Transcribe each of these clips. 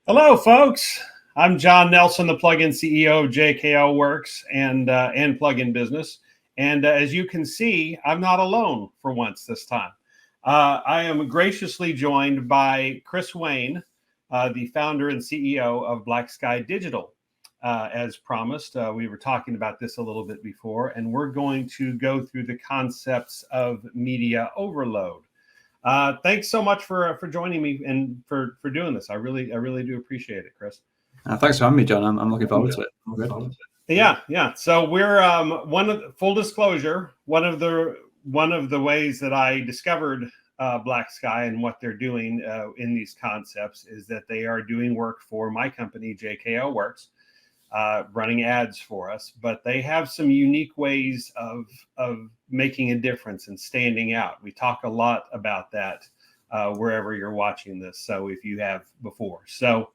Hello, folks. I'm John Nelson, the plugin CEO of JKL Works and Plugin Business. And as you can see, I'm not alone for once this time. I am graciously joined by Chris Wayne, the founder and CEO of Black Sky Digital. As promised, we were talking about this a little bit before, and we're going to go through the concepts of media overload. Thanks so much for joining me and for doing this. I really do appreciate it, Chris. Thanks for having me, John. I'm looking forward to it. Yeah. So we're full disclosure. One of the ways that I discovered Black Sky and what they're doing in these concepts is that they are doing work for my company, JKL Works, running ads for us, but they have some unique ways of making a difference and standing out. We talk a lot about that wherever you're watching this. So if you have before, so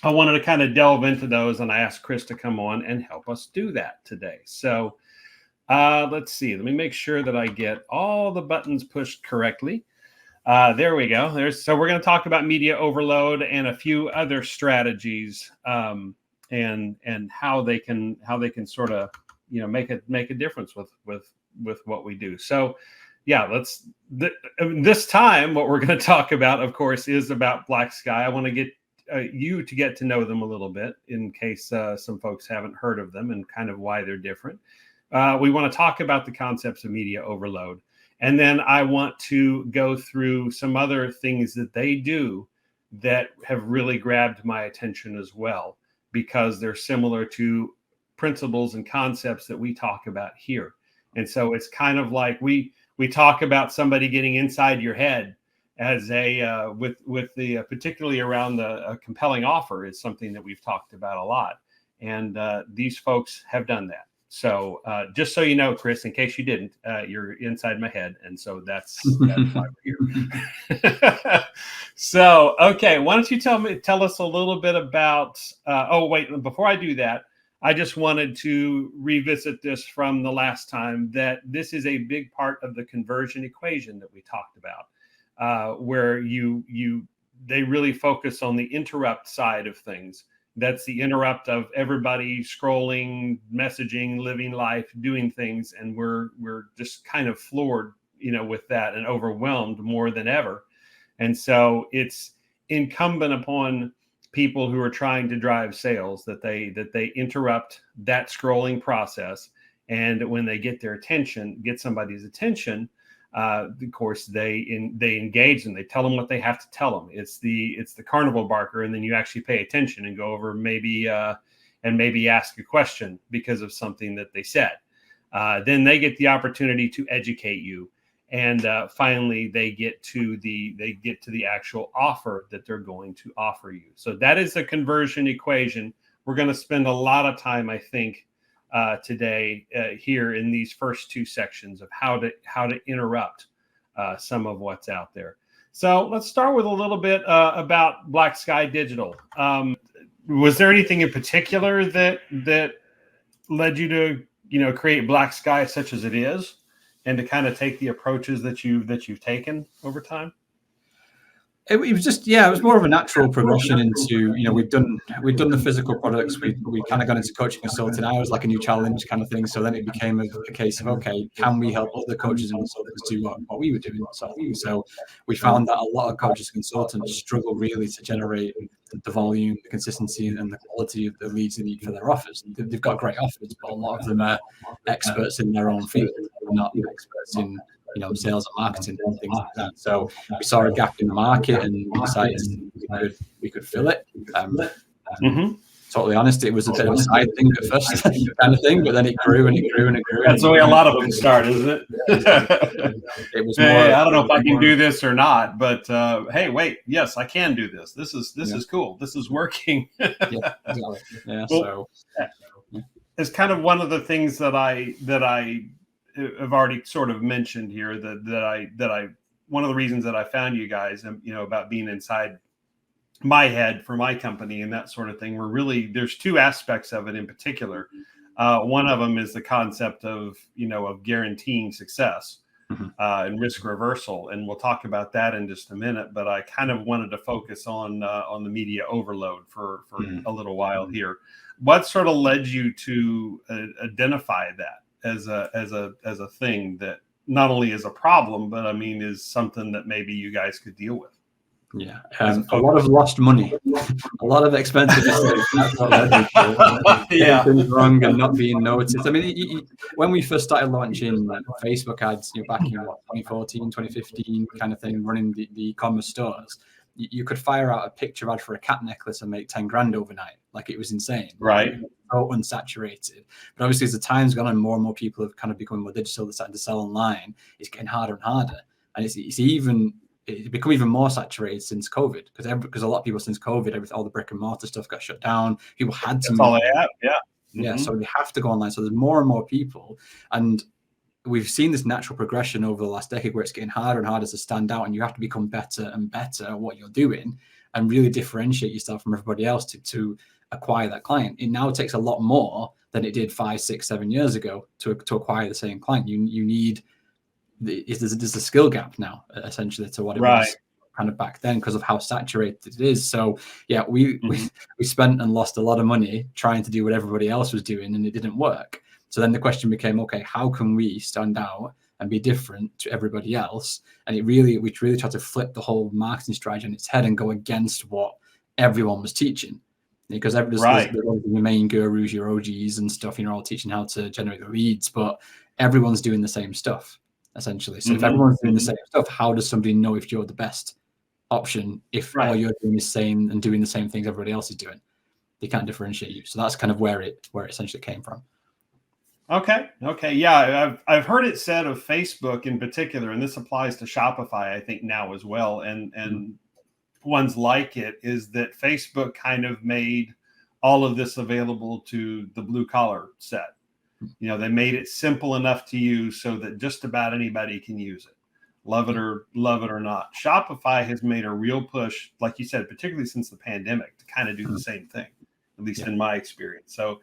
I wanted to kind of delve into those, and I asked Chris to come on and help us do that today. So let's see. Let me make sure that I get all the buttons pushed correctly. There we go. So we're going to talk about media overload and a few other strategies. And how they can sort of make a difference with what we do. So yeah, this time what we're going to talk about, of course, is about Black Sky. I want to get you to get to know them a little bit in case some folks haven't heard of them and kind of why they're different. We want to talk about the concepts of media overload, and then I want to go through some other things that they do that have really grabbed my attention as well, because they're similar to principles and concepts that we talk about here. And so it's kind of like we talk about somebody getting inside your head as with the particularly around a compelling offer is something that we've talked about a lot. And these folks have done that. So just so you know, Chris, in case you didn't, you're inside my head. And so that's why we're here. So, okay, why don't you tell us a little bit about, oh, wait, before I do that, I just wanted to revisit this from the last time, that this is a big part of the conversion equation that we talked about, where they really focus on the interrupt side of things. That's the interrupt of everybody scrolling, messaging, living life, doing things. And we're just kind of floored, with that and overwhelmed more than ever. And so it's incumbent upon people who are trying to drive sales that they interrupt that scrolling process. And when they get somebody's attention, of course, they engage and they tell them what they have to tell them. It's the carnival barker, and then you actually pay attention and go over maybe ask a question because of something that they said. Then they get the opportunity to educate you, and finally they get to the actual offer that they're going to offer you. So that is the conversion equation. We're going to spend a lot of time, I think, today here in these first two sections of how to interrupt some of what's out there. So let's start with a little bit about Black Sky Digital. Was there anything in particular that led you to create Black Sky such as it is, and to kind of take the approaches that you've taken over time? It was just, it was more of a natural progression into, we'd done the physical products. We kind of got into coaching consulting. I was like a new challenge kind of thing. So then it became a case of, okay, can we help other coaches and consultants do what we were doing? So we found that a lot of coaches and consultants struggle really to generate the volume, the consistency, and the quality of the leads they need for their offers. They've got great offers, but a lot of them are experts in their own field, not experts in sales and marketing and things like that. So we saw a gap in the market, and we decided we could fill it. Totally honest, it was a bit of a side thing at first, kind of thing, but then it grew and it grew and it grew. That's the way a lot of them start, isn't it? It was more. Hey, I don't know if I can do this or not, but hey, wait, yes, I can do this. This is cool. This is working. Yeah. Well, it's kind of one of the things that I have already sort of mentioned here, that I one of the reasons that I found you guys, about being inside my head for my company and that sort of thing, there's two aspects of it in particular. One of them is the concept of guaranteeing success. and risk reversal, and we'll talk about that in just a minute. But I kind of wanted to focus on the media overload for a little while here. What sort of led you to identify that as a thing that not only is a problem, but I mean is something that maybe you guys could deal with? Yeah, a lot of lost money, a lot of expensive mistakes. That's what led me to things wrong and not being noticed. I mean, when we first started launching Facebook ads, back in 2014, 2015 kind of thing, running the e-commerce stores, you could fire out a picture ad for a cat necklace and make 10 grand overnight. Like, it was insane. Right. So unsaturated. But obviously, as the time's gone on, more and more people have kind of become more digital. They're starting to sell online. It's getting harder and harder. And it's become even more saturated since COVID, because a lot of people since COVID, all the brick and mortar stuff got shut down. People had to. That's all they have. Yeah. Yeah. So they have to go online. So there's more and more people, and we've seen this natural progression over the last decade where it's getting harder and harder to stand out, and you have to become better and better at what you're doing and really differentiate yourself from everybody else to acquire that client. It now takes a lot more than it did 5, 6, 7 years ago to acquire the same client. You need there's a skill gap now, essentially, to what it was kind of back then because of how saturated it is. So yeah, we spent and lost a lot of money trying to do what everybody else was doing, and it didn't work. So then the question became, okay, how can we stand out and be different to everybody else? And we really tried to flip the whole marketing strategy on its head and go against what everyone was teaching. Because there's the main gurus, your OGs and stuff, all teaching how to generate the leads, but everyone's doing the same stuff, essentially. So if everyone's doing the same stuff, how does somebody know if you're the best option if all you're doing is saying and doing the same things everybody else is doing? They can't differentiate you. So that's kind of where it essentially came from. Okay. Yeah, I've heard it said of Facebook in particular, and this applies to Shopify, I think, now as well, and ones like it, is that Facebook kind of made all of this available to the blue collar set. They made it simple enough to use so that just about anybody can use it, love it or not. Shopify has made a real push, like you said, particularly since the pandemic, to kind of do the same thing, at least in my experience. So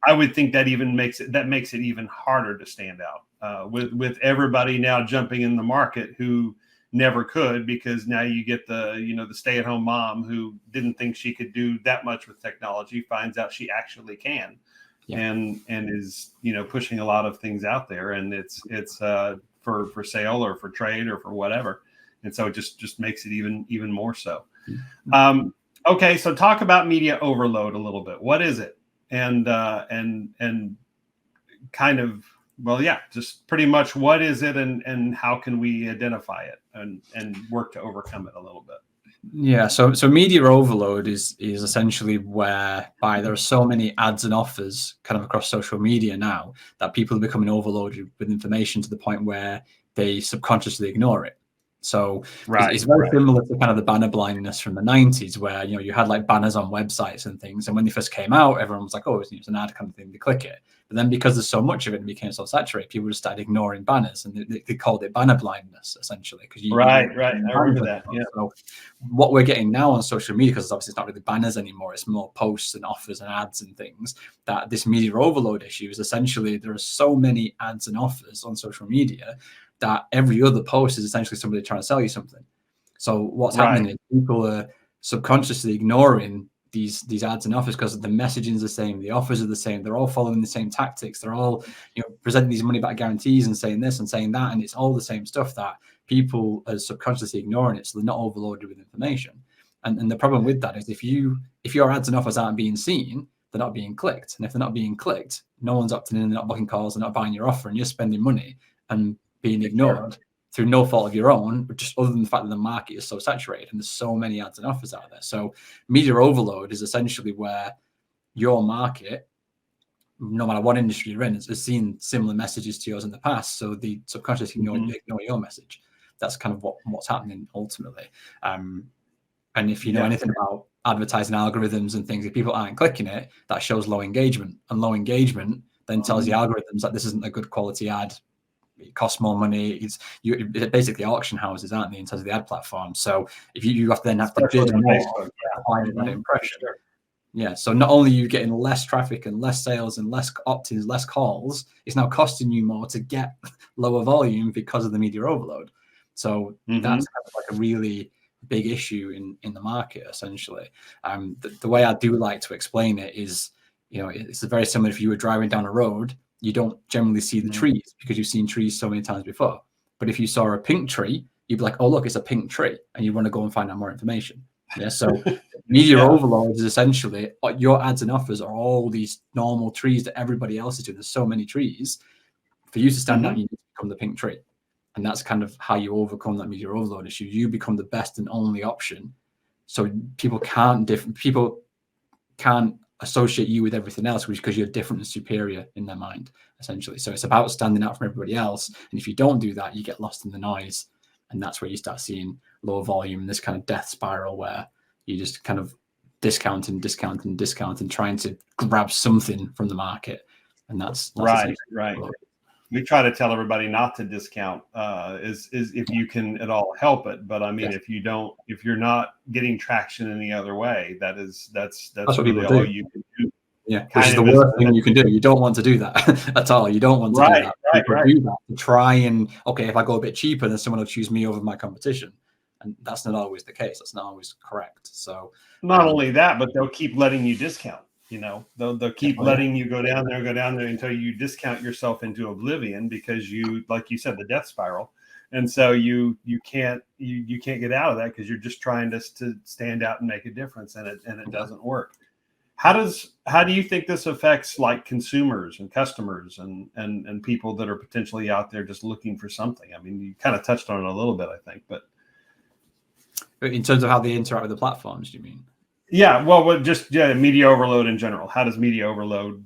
I would think that makes it even harder to stand out with everybody now jumping in the market who never could, because now you get the stay-at-home mom who didn't think she could do that much with technology, finds out she actually can. And is pushing a lot of things out there, and it's for sale or for trade or for whatever, and so it just makes it even more so. Okay, so talk about media overload a little bit. What is it, and kind of, just pretty much what is it, and how can we identify it and work to overcome it a little bit? Yeah, so media overload is essentially whereby there are so many ads and offers kind of across social media now that people are becoming overloaded with information to the point where they subconsciously ignore it. So it's very similar to kind of the banner blindness from the 90s, where you had like banners on websites and things, and when they first came out, everyone was like, oh, it's an ad kind of thing, they click it. But then because there's so much of it and became so saturated, people just started ignoring banners, and they called it banner blindness, essentially. Right. I remember that. Yeah. So what we're getting now on social media, because obviously it's not really banners anymore, it's more posts and offers and ads and things, that this media overload issue is essentially there are so many ads and offers on social media that every other post is essentially somebody trying to sell you something. So what's happening is people are subconsciously ignoring these ads and offers because the messaging is the same, the offers are the same, they're all following the same tactics, they're all presenting these money back guarantees and saying this and saying that, and it's all the same stuff that people are subconsciously ignoring it, so they're not overloaded with information. And the problem with that is if your ads and offers aren't being seen, they're not being clicked, and if they're not being clicked, no one's opting in, they're not booking calls, they're not buying your offer, and you're spending money and being ignored through no fault of your own, but just other than the fact that the market is so saturated and there's so many ads and offers out there. So media overload is essentially where your market, no matter what industry you're in, has seen similar messages to yours in the past. So the subconscious ignore your message. That's kind of what's happening ultimately. And if you know anything about advertising algorithms and things, if people aren't clicking it, that shows low engagement, and low engagement then tells the algorithms that this isn't a good quality ad. It costs more money. It's basically auction houses, aren't they, in terms of the ad platform? So if you have to bid more to find that impression. Yeah. So not only are you getting less traffic and less sales and less opt-ins, less calls, it's now costing you more to get lower volume because of the media overload. So that's kind of like a really big issue in the market, essentially. The way I do like to explain it is, it's very similar. If you were driving down a road, you don't generally see the trees because you've seen trees so many times before. But if you saw a pink tree, you'd be like, oh, look, it's a pink tree. And you want to go and find out more information. Yeah. So media overload is essentially your ads and offers are all these normal trees that everybody else is doing. There's so many trees. For you to stand out, you need to become the pink tree. And that's kind of how you overcome that media overload issue. You become the best and only option. So people can't associate you with everything else because you're different and superior in their mind, essentially. So it's about standing out from everybody else. And if you don't do that, you get lost in the noise. And that's where you start seeing low volume, this kind of death spiral where you just kind of discounting, trying to grab something from the market. And that's right. We try to tell everybody not to discount is if you can at all help it. But I mean, if you're not getting traction any other way, that's what really people all do. you can do. Yeah, which is the worst thing you can do. You don't want to do that at all. You don't want to do that. People do that to try and, okay, if I go a bit cheaper, then someone will choose me over my competition. And that's not always the case. That's not always correct. So not only that, but they'll keep letting you discount. They'll keep letting you go down there until you discount yourself into oblivion because you, like you said, the death spiral. And so you can't get out of that because you're just trying to stand out and make a difference, and it doesn't work. How do you think this affects like consumers and customers and people that are potentially out there just looking for something? I mean, you kind of touched on it a little bit, I think, but in terms of how they interact with the platforms, do you mean? Yeah, well, just media overload in general. How does media overload,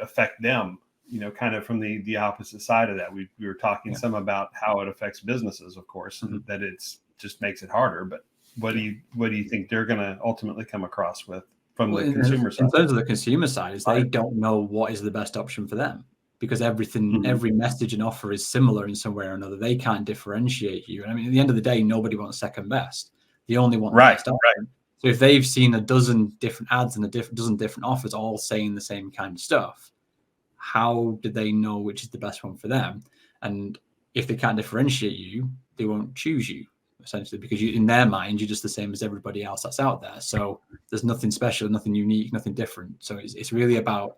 affect them? Kind of from the opposite side of that. We were talking some about how it affects businesses, of course, and that it's just makes it harder. But what do you think they're going to ultimately come across with from the consumer side? In terms of the consumer side, is they don't know what is the best option for them because every message and offer is similar in some way or another. They can't differentiate you. And I mean, at the end of the day, nobody wants second best. They only want the best option. Right. So if they've seen a dozen different ads and a dozen different offers all saying the same kind of stuff, how do they know which is the best one for them? And if they can't differentiate you, they won't choose you, essentially, because in their mind, you're just the same as everybody else that's out there. So there's nothing special, nothing unique, nothing different. So it's really about,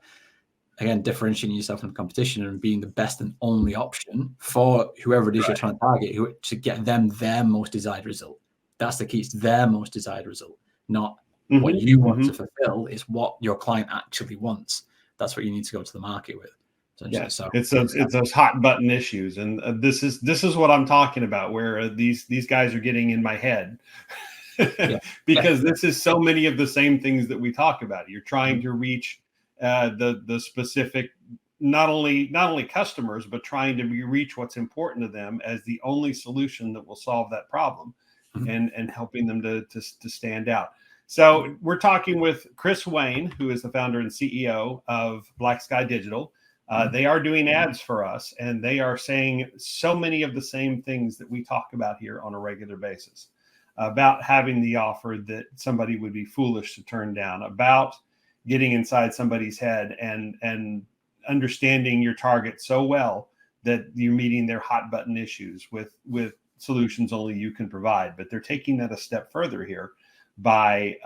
again, differentiating yourself from competition and being the best and only option for whoever it is you're trying to target to get them their most desired result. That's the key. It's their most desired result, not what you want to fulfill. It's what your client actually wants. That's what you need to go to the market with. Yeah, so it's those hot button issues, and this is what I'm talking about. Where these guys are getting in my head because this is so many of the same things that we talk about. You're trying to reach the specific, not only customers, but trying to reach what's important to them as the only solution that will solve that problem. And helping them to stand out. So we're talking with Chris Wayne, who is the founder and CEO of Black Sky Digital. They are doing ads for us, and they are saying so many of the same things that we talk about here on a regular basis, about having the offer that somebody would be foolish to turn down, about getting inside somebody's head and understanding your target so well that you're meeting their hot button issues with solutions only you can provide. But they're taking that a step further here by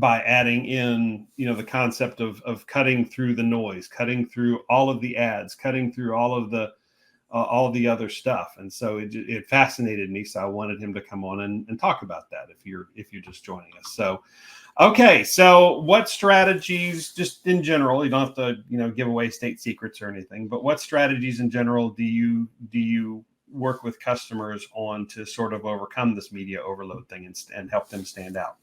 adding in, the concept of cutting through the noise, cutting through all of the ads, cutting through all of the other stuff. And so it fascinated me. So I wanted him to come on and talk about that if you're just joining us. So, okay. So what strategies, just in general, you don't have to, give away state secrets or anything, but what strategies in general do you work with customers on to sort of overcome this media overload thing and help them stand out?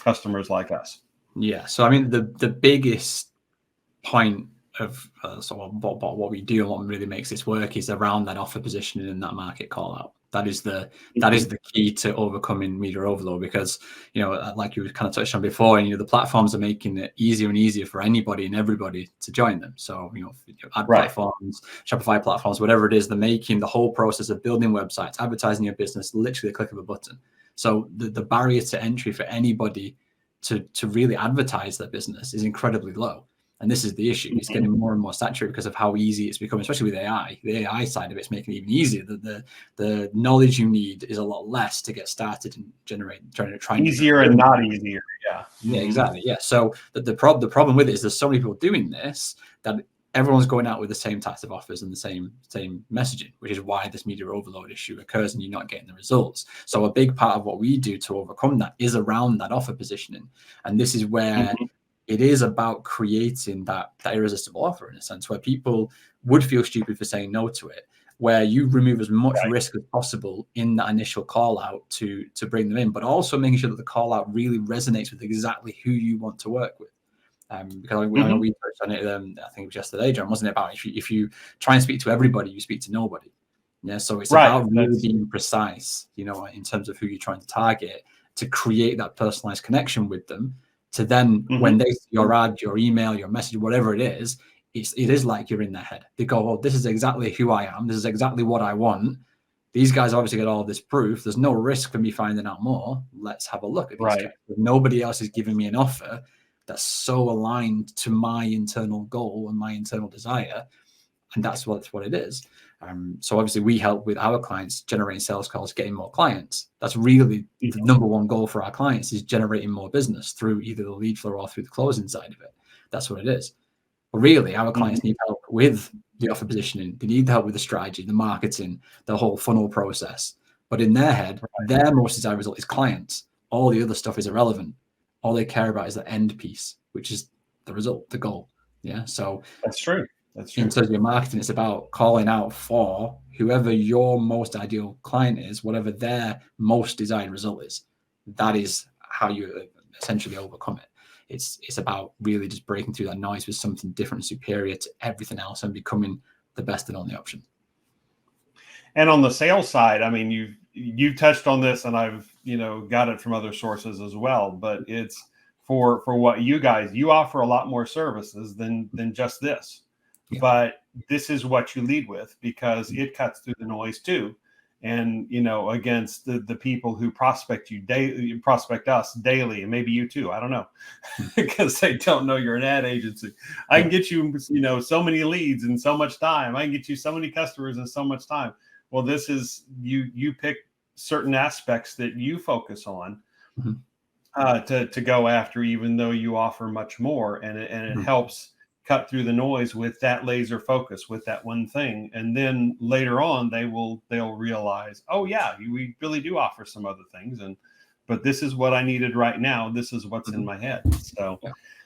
Customers like us. Yeah. So I mean, the biggest point of what we do and what really makes this work is around that offer positioning and that market call out. That is the key to overcoming media overload, because like you kind of touched on before, the platforms are making it easier and easier for anybody and everybody to join them. So ad platforms, Shopify platforms, whatever it is, they're making the whole process of building websites, advertising your business, literally a click of a button. So the barrier to entry for anybody to really advertise their business is incredibly low. And this is the issue. It's getting more and more saturated because of how easy it's become, especially with AI. The AI side of it's making it even easier. The knowledge you need is a lot less to get started and try easier and not easier. Yeah. Yeah, exactly. Yeah. So the problem with it is there's so many people doing this that everyone's going out with the same types of offers and the same messaging, which is why this media overload issue occurs and you're not getting the results. So a big part of what we do to overcome that is around that offer positioning. And this is where it is about creating that irresistible offer, in a sense, where people would feel stupid for saying no to it, where you remove as much risk as possible in that initial call out to bring them in, but also making sure that the call out really resonates with exactly who you want to work with. Because I know we touched on it, I think it was yesterday, John, wasn't it, about if you try and speak to everybody, you speak to nobody. Yeah, so it's about really being precise, in terms of who you're trying to target, to create that personalized connection with them. To then, when they see your ad, your email, your message, whatever it is like you're in their head. They go, "Oh, this is exactly who I am. This is exactly what I want. These guys obviously get all this proof. There's no risk for me finding out more. Let's have a look at these guys. Nobody else is giving me an offer that's so aligned to my internal goal and my internal desire." And that's what it is. So obviously we help with our clients generating sales calls, getting more clients. That's really the number one goal for our clients, is generating more business through either the lead flow or through the closing side of it. That's what it is. But really, our clients need help with the offer positioning. They need help with the strategy, the marketing, the whole funnel process. But in their head, their most desired result is clients. All the other stuff is irrelevant. All they care about is the end piece, which is the result, the goal. Yeah. So that's true. That's true. In terms of your marketing, it's about calling out for whoever your most ideal client is, whatever their most desired result is. That is how you essentially overcome it. It's about really just breaking through that noise with something different and superior to everything else and becoming the best and only option. And on the sales side, I mean, you've touched on this, and I've got it from other sources as well. But it's for what you offer a lot more services than just this. Yeah. But this is what you lead with, because it cuts through the noise too. And, against the people who prospect us daily, and maybe you too, I don't know, because they don't know you're an ad agency. I can get you, so many leads in so much time. I can get you so many customers in so much time. Well, this is, you pick certain aspects that you focus on to go after, even though you offer much more, and it helps cut through the noise with that laser focus, with that one thing. And then later on, they'll realize, oh yeah, we really do offer some other things. But this is what I needed right now. This is what's in my head. So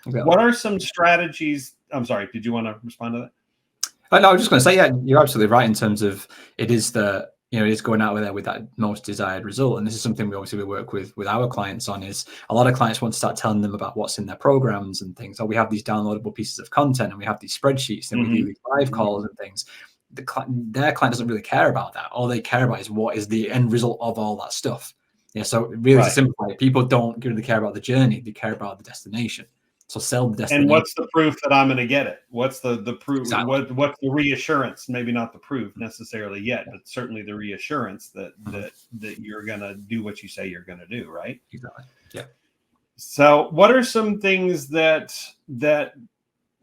what are some strategies? I'm sorry, did you want to respond to that? No, I was just going to say, yeah, you're absolutely right in terms of it is it is going out there with that most desired result. And this is something we work with our clients on, is a lot of clients want to start telling them about what's in their programs and things. So we have these downloadable pieces of content, and we have these spreadsheets, and we do these live calls and things. Their client doesn't really care about that. All they care about is what is the end result of all that stuff. Yeah. So really to simplify it, people don't really care about the journey. They care about the destination. So sell the destination. And what's the proof that I'm going to get it? What's the proof? Exactly. What's the reassurance? Maybe not the proof necessarily yet, but certainly the reassurance that you're going to do what you say you're going to do, right? Exactly. Yeah. So what are some things that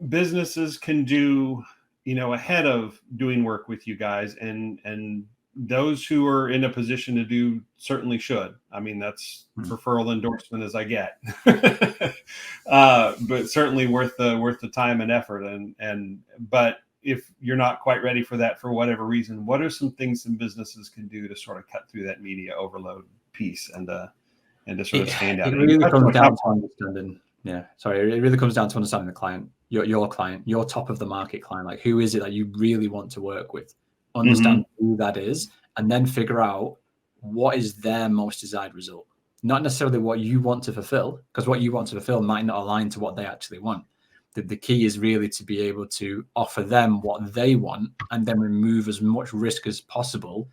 businesses can do, ahead of doing work with you guys, and those who are in a position to do certainly should? I mean, that's referral endorsement as I get, but certainly worth the time and effort. But if you're not quite ready for that for whatever reason, what are some things some businesses can do to sort of cut through that media overload piece and to sort of stand out? It really comes down to understanding. Yeah, sorry. It really comes down to understanding the client, your client, your top of the market client. Like, who is it that you really want to work with? Understand who that is, and then figure out what is their most desired result. Not necessarily what you want to fulfill, because what you want to fulfill might not align to what they actually want. The key is really to be able to offer them what they want, and then remove as much risk as possible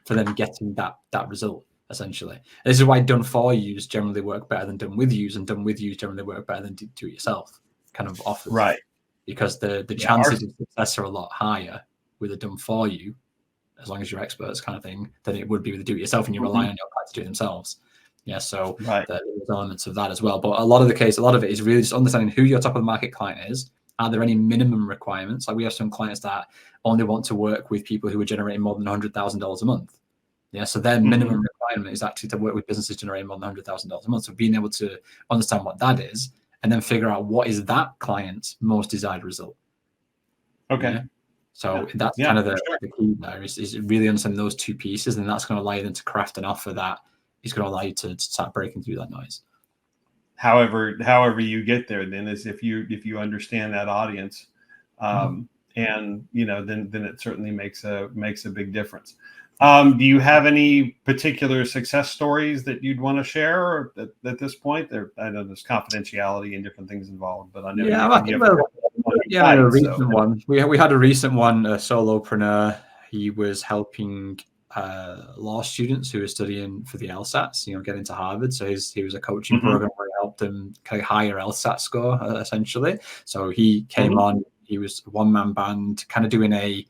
for them getting that result, essentially. And this is why done for yous generally work better than done with yous, and done with yous generally work better than do it yourself kind of offers. Right. Because the chances of success are a lot higher with a done for you, as long as you're experts kind of thing, than it would be with a do it yourself and you're relying on your clients to do it themselves. Yeah, so Right. there's elements of that as well. But a lot of it is really just understanding who your top of the market client is. Are there any minimum requirements? Like we have some clients that only want to work with people who are generating more than $100,000 a month. Yeah, so their minimum requirement is actually to work with businesses generating more than $100,000 a month. So being able to understand what that is and then figure out what is that client's most desired result. Okay. Yeah? So that's kind of the key there is really understanding those two pieces, and that's going to allow you then to craft an offer that is going to allow you to start breaking through that noise. However you get there, then is if you understand that audience, and then it certainly makes a big difference. Do you have any particular success stories that you'd want to share at this point? I know there's confidentiality and different things involved, but I know a recent one. We had a recent one, a solopreneur. He was helping law students who were studying for the LSATs, get into Harvard. So he was a coaching program where he helped them kind of higher LSAT score, essentially. So he came on. He was a one-man band, kind of doing a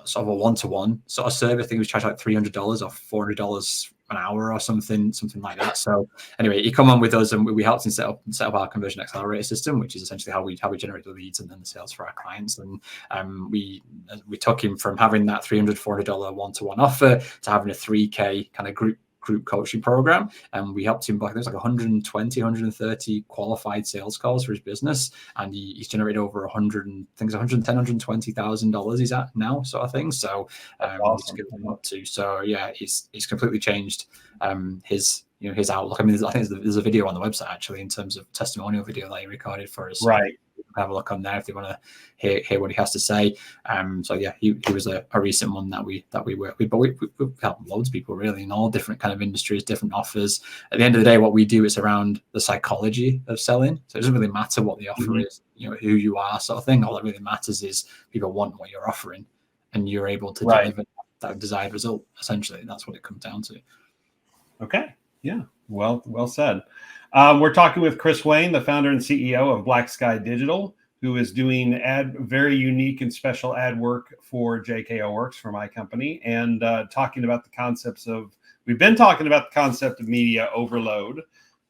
sort of a one-to-one sort of service. I think he was charged like $300 or $400 an hour or something like that. So anyway, he come on with us and we helped him set up our conversion accelerator system, which is essentially how we generate the leads and then the sales for our clients. And we took him from having that $300, $400 one-to-one offer to having a 3K kind of group coaching program, and we helped him there's like 130 qualified sales calls for his business, and he's generated over $120,000 he's at now, sort of thing. So awesome. So yeah, he's completely changed his outlook. I mean, I think there's a video on the website actually in terms of testimonial video that he recorded for us. Right. Have a look on there if they want to hear what he has to say. So yeah, he was a recent one that we work with, but we help loads of people really in all different kind of industries, different offers. At the end of the day, what we do is around the psychology of selling. So it doesn't really matter what the offer is, who you are, sort of thing. All that really matters is people want what you're offering, and you're able to deliver that desired result. Essentially, that's what it comes down to. Okay. Yeah. Well said. We're talking with Chris Wayne, the founder and CEO of Black Sky Digital, who is doing very unique and special ad work for JKO Works, for my company, and talking about the concepts we've been talking about the concept of media overload,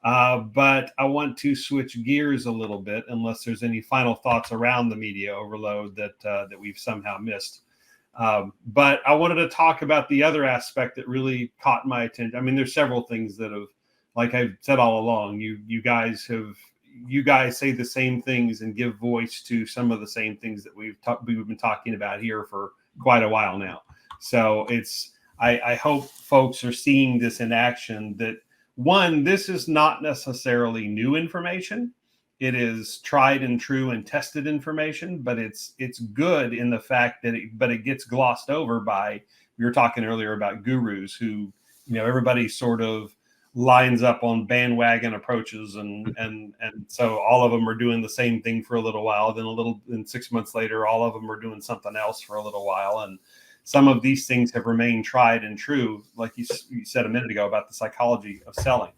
but I want to switch gears a little bit, unless there's any final thoughts around the media overload that we've somehow missed. But I wanted to talk about the other aspect that really caught my attention. I mean, there's several things that have, like I've said all along, you guys say the same things and give voice to some of the same things that we've been talking about here for quite a while now. So I hope folks are seeing this in action, that one, this is not necessarily new information. It is tried and true and tested information, but it's good in the fact that it gets glossed over by, we were talking earlier about gurus who, everybody sort of lines up on bandwagon approaches, and so all of them are doing the same thing for a little while, then 6 months later all of them are doing something else for a little while, and some of these things have remained tried and true, like you said a minute ago about the psychology of selling.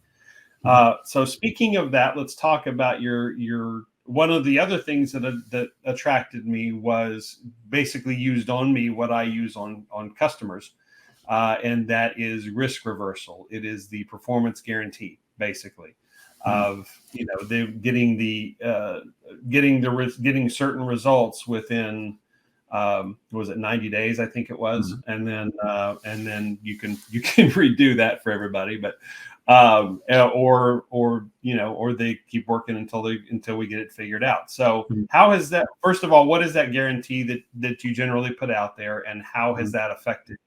So speaking of that, let's talk about your one of the other things that attracted me was basically used on me what I use on customers. And that is risk reversal. It is the performance guarantee, basically, of getting certain results within was it 90 days? I think it was, and then you can redo that for everybody, but or they keep working until we get it figured out. So how has that? First of all, what is that guarantee that you generally put out there, and how has that affected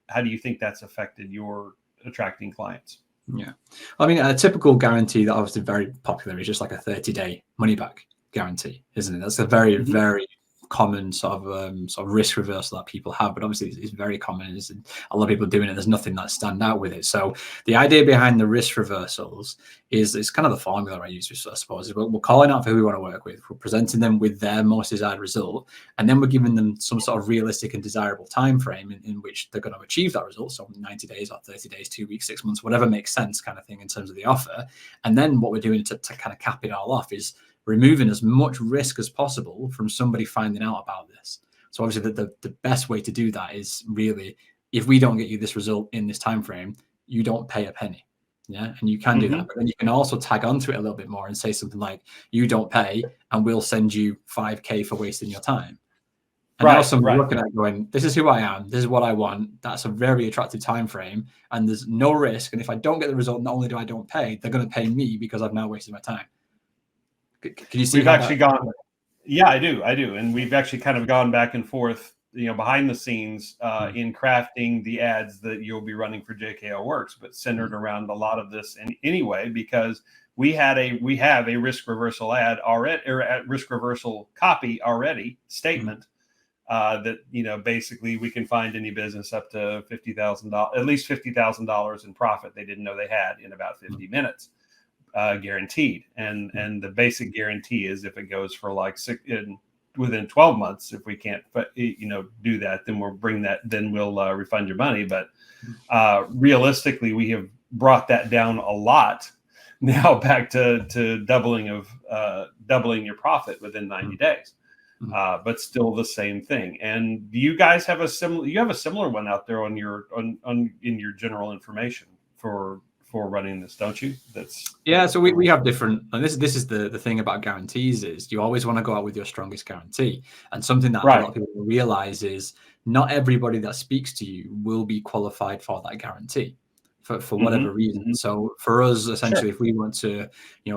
how do you think that's affected your attracting clients? Yeah. I mean, a typical guarantee that obviously very popular is just like a 30-day money back guarantee, isn't it? That's a very, very common sort of risk reversal that people have, but obviously it's very common. It's a lot of people doing it. There's nothing that stand out with it. So the idea behind the risk reversals is it's kind of the formula I use, I suppose. We're calling out for who we want to work with. We're presenting them with their most desired result, and then we're giving them some sort of realistic and desirable time frame in which they're going to achieve that result. So 90 days or 30 days, 2 weeks, 6 months, whatever makes sense, kind of thing in terms of the offer. And then what we're doing to kind of cap it all off is removing as much risk as possible from somebody finding out about this. So obviously the best way to do that is really, if we don't get you this result in this time frame, you don't pay a penny. Yeah, and you can do that, but then you can also tag onto it a little bit more and say something like, "You don't pay, and we'll send you 5K for wasting your time." And now someone's looking at it going, "This is who I am. This is what I want." That's a very attractive time frame, and there's no risk. And if I don't get the result, not only do I don't pay, they're going to pay me because I've now wasted my time. Can you see? We've actually gone. Yeah, I do, and we've actually kind of gone back and forth, behind the scenes in crafting the ads that you'll be running for JKL Works, but centered around a lot of this. And anyway, because we have a risk reversal ad already, or at risk reversal copy already statement. That basically we can find any business up to $50,000, at least $50,000 in profit they didn't know they had in about 50 minutes, guaranteed. And the basic guarantee is if it goes for like within 12 months, if we can't, do that, then we'll refund your money. But realistically, we have brought that down a lot now, back to doubling your profit within 90 days. But still the same thing. And do you guys have a similar one out there in your general information for running this, don't you? So we have different, and this is the thing about guarantees is you always want to go out with your strongest guarantee. And something that a lot of people realize is not everybody that speaks to you will be qualified for that guarantee for whatever reason. So for us, essentially, if we want to,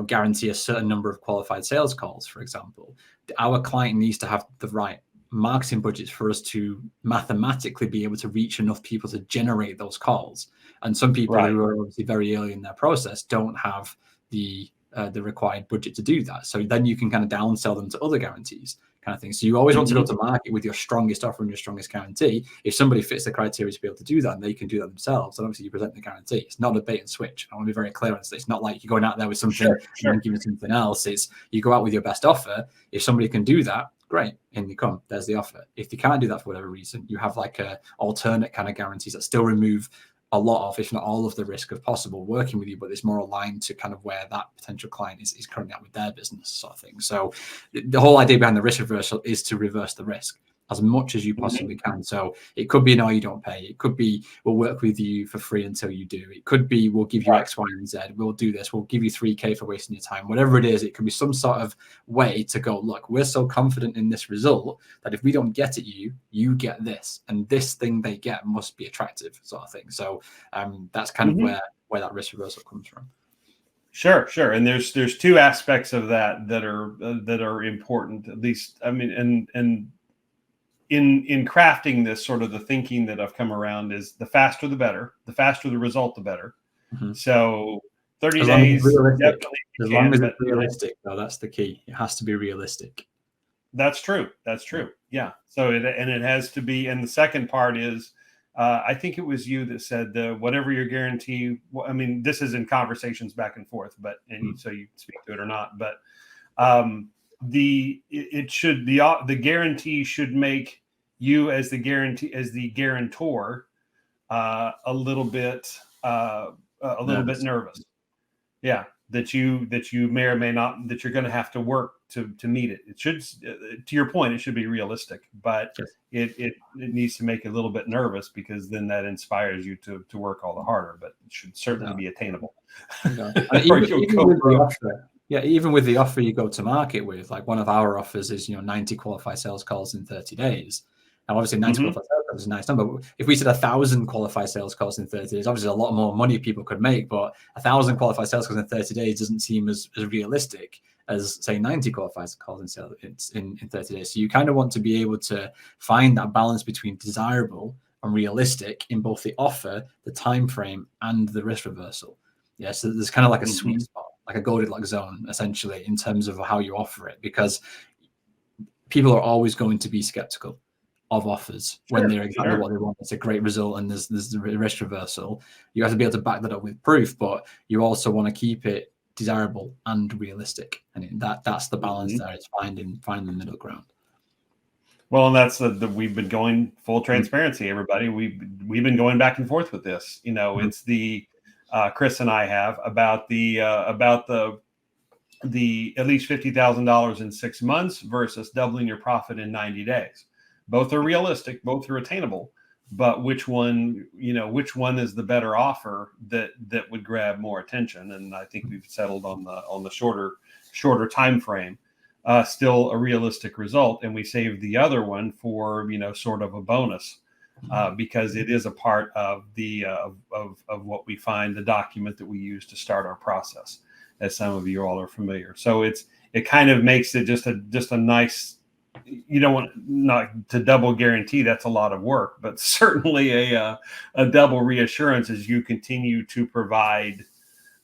guarantee a certain number of qualified sales calls, for example, our client needs to have the right marketing budgets for us to mathematically be able to reach enough people to generate those calls. And some people who are obviously very early in their process don't have the required budget to do that. So then you can kind of downsell them to other guarantees kind of thing. So you always want to go to market with your strongest offer and your strongest guarantee. If somebody fits the criteria to be able to do that and they can do that themselves, then obviously you present the guarantee. It's not a bait and switch. I want to be very clear on this. It's not like you're going out there with something and giving something else. It's you go out with your best offer. If somebody can do that, great, in you come. There's the offer. If you can't do that for whatever reason, you have like a alternate kind of guarantees that still remove a lot of, if not all of the risk of possible working with you, but it's more aligned to kind of where that potential client is currently at with their business sort of thing. So the whole idea behind the risk reversal is to reverse the risk as much as you possibly can. So it could be, no, you don't pay. It could be, we'll work with you for free until you do. It could be, we'll give you X, Y, and Z. We'll do this. We'll give you 3K for wasting your time. Whatever it is, it could be some sort of way to go, look, we're so confident in this result that if we don't get it, you get this. And this thing they get must be attractive sort of thing. So that's kind of where that risk reversal comes from. Sure. And there's two aspects of that are important, at least. I mean, and in crafting this, sort of the thinking that I've come around is the faster the better. The faster the result, the better. So 30 days. As long as it's realistic, though, that's the key. It has to be realistic. That's true. Yeah. So it has to be. And the second part is, I think it was you that said whatever your guarantee. I mean, this is in conversations back and forth, so you speak to it or not. But the guarantee should make you as the guarantor a little bit nervous. Yeah, that you may or may not, that you're going to have to work to meet it. It should, to your point, it should be realistic, but it needs to make you a little bit nervous, because then that inspires you to work all the harder. But it should certainly be attainable. Even with the offer you go to market with, like one of our offers is 90 qualified sales calls in 30 days. Now, obviously, 90 qualified sales calls is a nice number. If we said 1,000 qualified sales calls in 30 days, obviously a lot more money people could make, but 1,000 qualified sales calls in 30 days doesn't seem as realistic as, say, 90 qualified calls in 30 days. So you kind of want to be able to find that balance between desirable and realistic in both the offer, the time frame, and the risk reversal. Yeah, so there's kind of like a sweet spot, like a Goldilocks zone, essentially, in terms of how you offer it, because people are always going to be skeptical of offers when they're exactly what they want. It's a great result, and there's the risk reversal. You have to be able to back that up with proof, but you also want to keep it desirable and realistic, and that's the balance there. It's finding the middle ground. Well, and that's we've been going full transparency, everybody. We've been going back and forth with this. It's the Chris and I have about the at least $50,000 in 6 months versus doubling your profit in 90 days. Both are realistic, both are attainable, but which one is the better offer that would grab more attention. And I think we've settled on the shorter time frame. Still a realistic result, and we saved the other one for sort of a bonus, because it is a part of the of what we find, the document that we use to start our process, as some of you all are familiar. So it kind of makes it just a nice. You don't want not to double guarantee, that's a lot of work, but certainly a double reassurance as you continue to provide,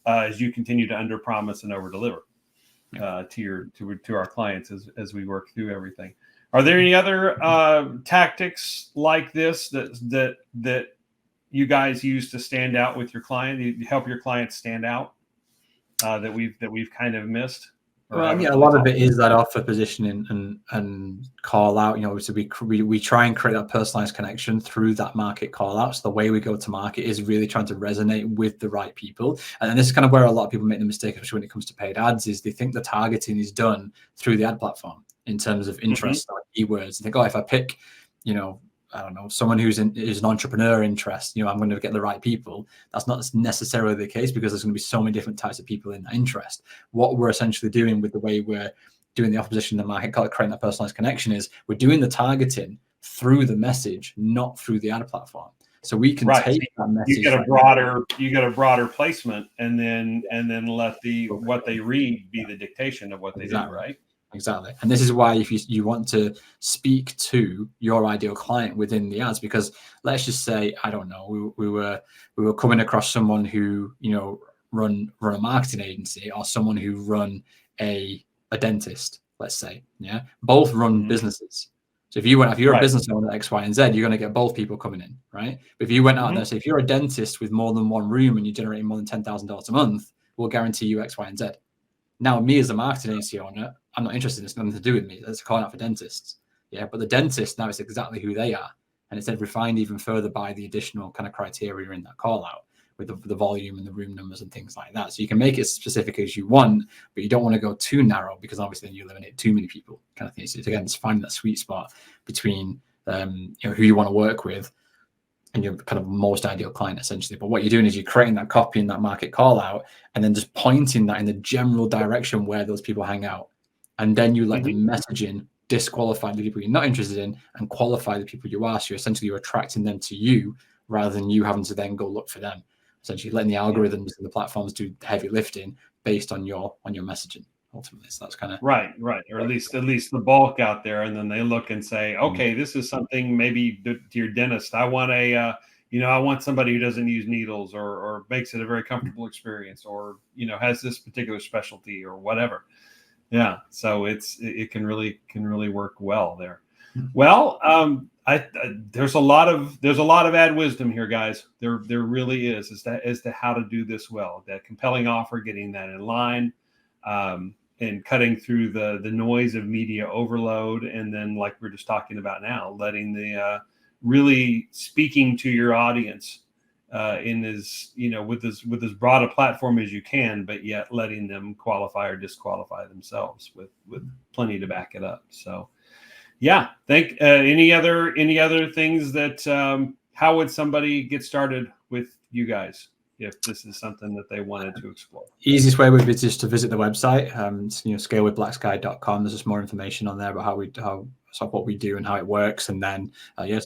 as you continue to under promise and over deliver to our clients as we work through everything. Are there any other tactics like this that you guys use to stand out with your client, you help your clients stand out, that we've kind of missed? Well, yeah, a lot of it is that offer positioning and call out. So we try and create that personalized connection through that market call out. So the way we go to market is really trying to resonate with the right people. And this is kind of where a lot of people make the mistake, especially when it comes to paid ads, is they think the targeting is done through the ad platform in terms of interest or keywords. They think, oh, if I pick, I don't know, someone who's an entrepreneur interest, I'm going to get the right people. That's not necessarily the case, because there's going to be so many different types of people in that interest. What we're essentially doing with the way we're doing the opposition in the market, creating that personalized connection, is we're doing the targeting through the message, not through the ad platform. So we can take that message. You get a broader placement, and then let what they read be the dictation of what they do, right? Exactly. And this is why if you want to speak to your ideal client within the ads, because let's just say, I don't know, we were coming across someone who, run a marketing agency, or someone who run a dentist, let's say, yeah, both run businesses. So if you're a business owner X, Y, and Z, you're going to get both people coming in, right? But if you went out there, so if you're a dentist with more than one room and you're generating more than $10,000 a month, we'll guarantee you X, Y, and Z. Now, me as a marketing agency owner, I'm not interested. It's nothing to do with me. That's calling out for dentists. Yeah, but the dentist now is exactly who they are. And it's then refined even further by the additional kind of criteria in that call out, with the volume and the room numbers and things like that. So you can make it as specific as you want, but you don't want to go too narrow, because obviously then you eliminate too many people, kind of thing. So again, it's finding that sweet spot between who you want to work with and your kind of most ideal client, essentially. But what you're doing is you're creating that copy and that market call out, and then just pointing that in the general direction where those people hang out. And then you let the messaging disqualify the people you're not interested in and qualify the people you are. So essentially you're attracting them to you rather than you having to then go look for them. Essentially letting the algorithms and the platforms do the heavy lifting based on your messaging, ultimately. So that's kind of right. Or at least the bulk out there, and then they look and say, okay, this is something maybe to your dentist. I want I want somebody who doesn't use needles, or makes it a very comfortable experience, or has this particular specialty or whatever. Yeah, so it can really work well there. Well, there's a lot of ad wisdom here, guys. There really is, as to how to do this well. That compelling offer, getting that in line, and cutting through the noise of media overload, and then, like we're just talking about now, letting the really speaking to your audience in with as broad a platform as you can, but yet letting them qualify or disqualify themselves with plenty to back it up. So, yeah. Any other things that how would somebody get started with you guys if this is something that they wanted to explore? Easiest way would be just to visit the website, scalewithblacksky.com. There's just more information on there about what we do and how it works. And then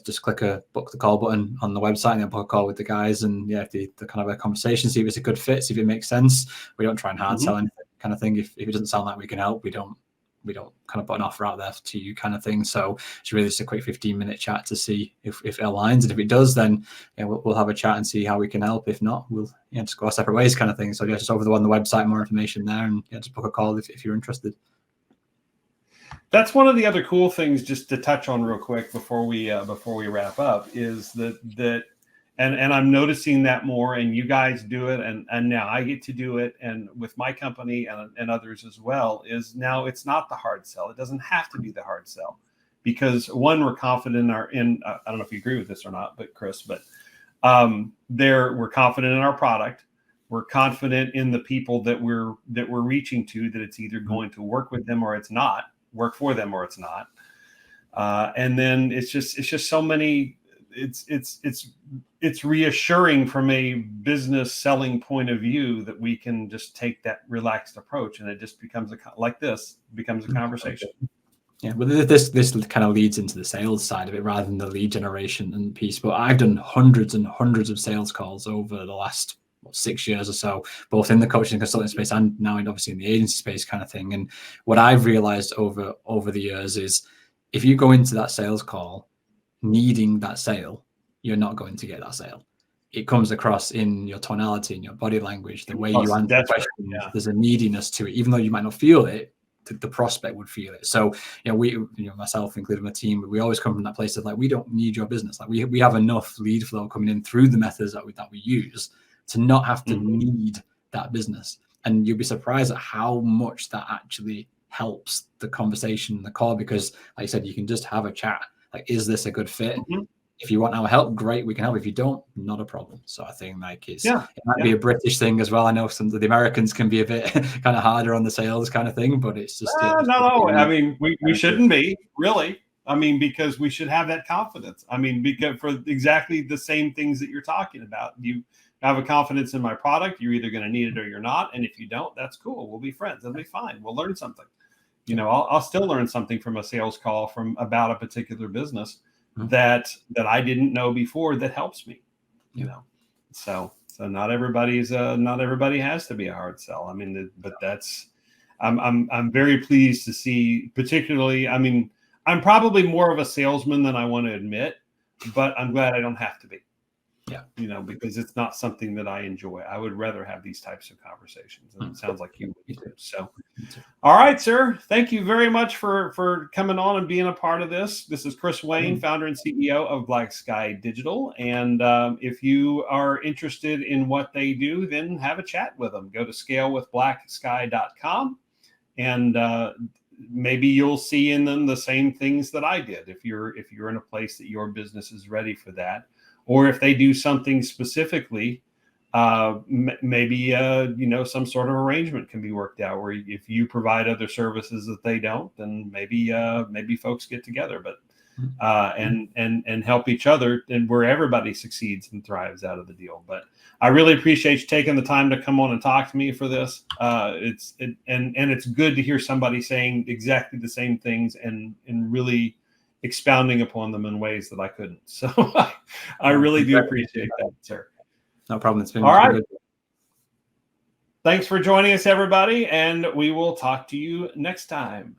just click a book the call button on the website, and then book a call with the guys. And if the kind of a conversation, see if it's a good fit, see if it makes sense. We don't try and hard sell anything, kind of thing. If it doesn't sound like we can help, we don't kind of put an offer out there to you, kind of thing. So it's really just a quick 15-minute chat to see if it aligns, and if it does, then we'll have a chat and see how we can help. If not, we'll just go our separate ways, kind of thing. So just over on the website, more information there, and just book a call if you're interested. That's one of the other cool things, just to touch on real quick before we wrap up, is that and I'm noticing that more, and you guys do it, and now I get to do it, and with my company and others as well, is now it's not the hard sell. It doesn't have to be the hard sell, because one, we're confident in I don't know if you agree with this or not, but Chris, we're confident in our product. We're confident in the people that we're reaching to, that it's either going to work with them or it's not, work for them or it's not. And then it's just so many it's reassuring from a business selling point of view that we can just take that relaxed approach, and it just becomes becomes a conversation. Yeah, well, this kind of leads into the sales side of it rather than the lead generation and piece. But I've done hundreds and hundreds of sales calls over the last 6 years or so, both in the coaching and consulting space and now obviously in the agency space kind of thing. And what I've realized over the years is if you go into that sales call needing that sale, you're not going to get that sale. It comes across in your tonality, in your body language, the way you answer the question. Yeah. There's a neediness to it, even though you might not feel it. The prospect would feel it. So, myself including my team, we always come from that place of like, we don't need your business. Like we have enough lead flow coming in through the methods that we use to not have to need that business. And you'll be surprised at how much that actually helps the conversation, the call, because like I said, you can just have a chat. Like, is this a good fit? If you want our help, great, we can help. If you don't, not a problem. So I think like it might be a British thing as well. I know some of the Americans can be a bit kind of harder on the sales kind of thing, but it's just no. I mean, we shouldn't be really. I mean, because we should have that confidence. I mean, because for exactly the same things that you're talking about, you have a confidence in my product. You're either going to need it or you're not. And if you don't, that's cool. We'll be friends. It'll be fine. We'll learn something. I'll still learn something from a sales call from about a particular business that I didn't know before that helps me, so not everybody has to be a hard sell. I mean, but I'm very pleased to see, particularly, I mean, I'm probably more of a salesman than I want to admit, but I'm glad I don't have to be. Yeah. Because it's not something that I enjoy. I would rather have these types of conversations. And it sounds like you would too. So, all right, sir. Thank you very much for coming on and being a part of this. This is Chris Wayne, founder and CEO of Black Sky Digital. And if you are interested in what they do, then have a chat with them. Go to scalewithblacksky.com and maybe you'll see in them the same things that I did. If you're in a place that your business is ready for that. Or if they do something specifically, maybe some sort of arrangement can be worked out where if you provide other services that they don't, then maybe folks get together, but and help each other, and where everybody succeeds and thrives out of the deal. But I really appreciate you taking the time to come on and talk to me for this. It's good to hear somebody saying exactly the same things and really expounding upon them in ways that I couldn't. So I really do appreciate that, sir. No problem. It's been all right. Good. Thanks for joining us, everybody, and we will talk to you next time.